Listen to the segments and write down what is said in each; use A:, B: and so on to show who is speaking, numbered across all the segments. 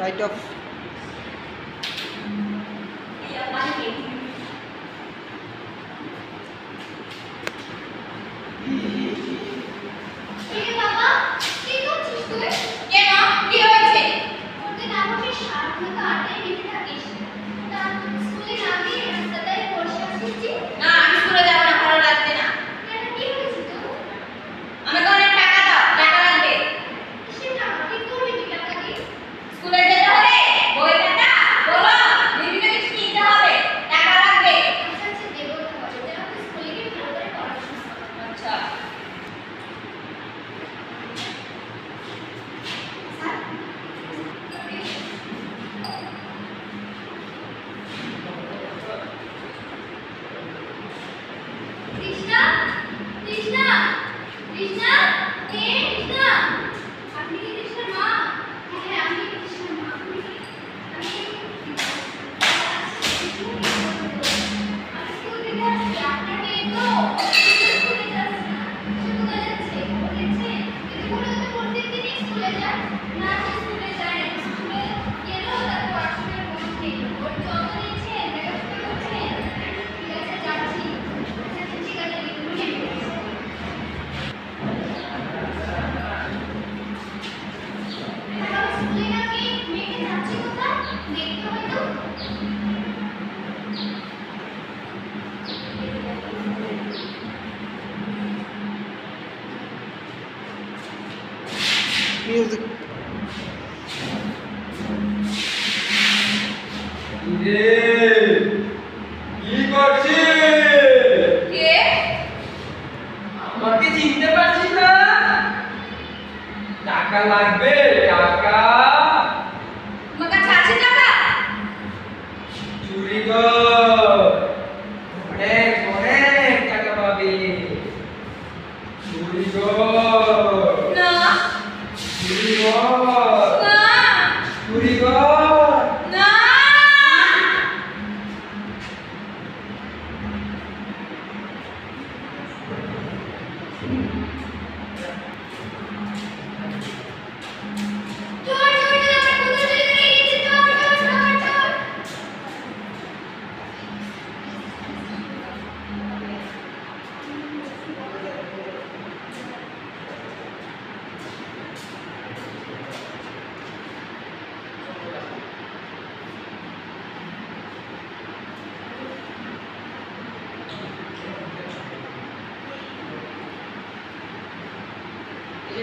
A: Light off. Music.
B: কি করছিস? কে? আমাকে চিনতে পারছিস না? টাকা লাগবে, টাকা।
C: আমার কাছে আছে টাকা?
B: চুরি কর, অনেক অনেক টাকা পাবি। চুরি কর।
C: না।
B: চুরি কর।
C: না।
B: চুরি কর।
C: না।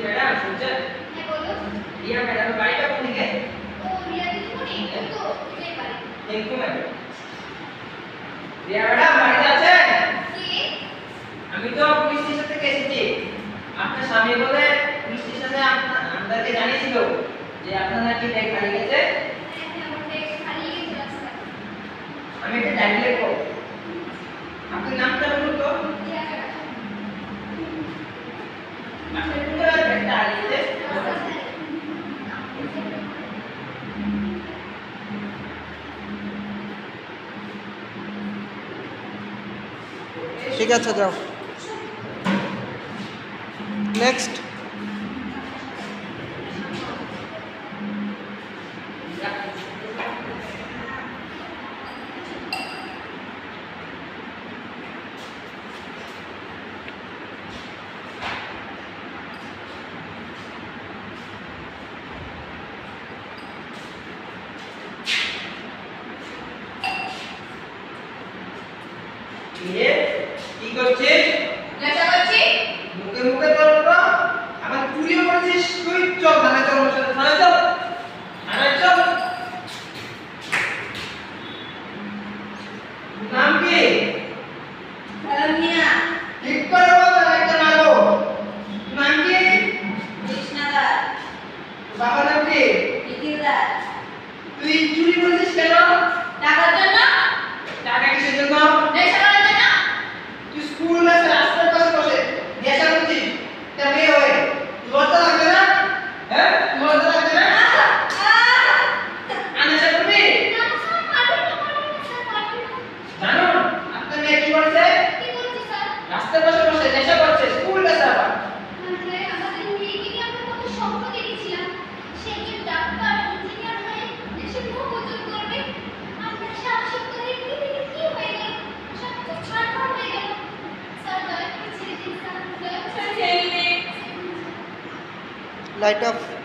B: ম্যাডাম শুনছেন?
C: হ্যাঁ বলো।
B: রিয়া ম্যাডাম বাড়িটা কোন দিকে?
C: ও রিয়া দিদিমণি, এই তো এটাই বাড়ি।
B: Thank you madam. Riya madam বাড়িতে আছেন?
C: কে?
B: আমি তো পুলিশ স্টেশন থেকে এসেছি। আপনার স্বামী বলে পুলিশ স্টেশনে আমাদেরকে জানিয়েছিল যে আপনার নাকি ব্যাগ হারিয়ে গেছে।
C: হ্যাঁ হ্যাঁ, আমার ব্যাগ হারিয়ে গেছে রাস্তায়।
B: আমি একটা ডায়েরি লিখবো। আপনার নামটা বলুন তো।
C: রিয়া কাকা।
B: আপনার কোথায় ব্যাগটা হারিয়েছে?
A: ঠিক আছে, যাও। নেক্সট।
B: কি করছিস?
C: নেশা করছি?
B: মুখে মুখে তোর না আমার চুরিও করেছিস তুই। চল থানায় চল, আমার সাথে থানায় চল। থানায় চল। নাম কি?
C: সালামিয়া।
B: ঠিক করে বল, একটা মারবো। নাম কি?
C: কৃষ্ণাদার।
B: বাবার নাম কি?
C: নিখিলদার।
B: তুই চুরি করেছিস কেন?
C: টাকার জন্য?
B: টাকা কিসের জন্য?
C: নেশা করার জন্য?
B: তুই স্কুল বাসে রাস্তার পাশে বসে নেশা করছিস, তা মেয়ে হয়ে লজ্জা লাগবে না? হ্যাঁ?
A: Light off.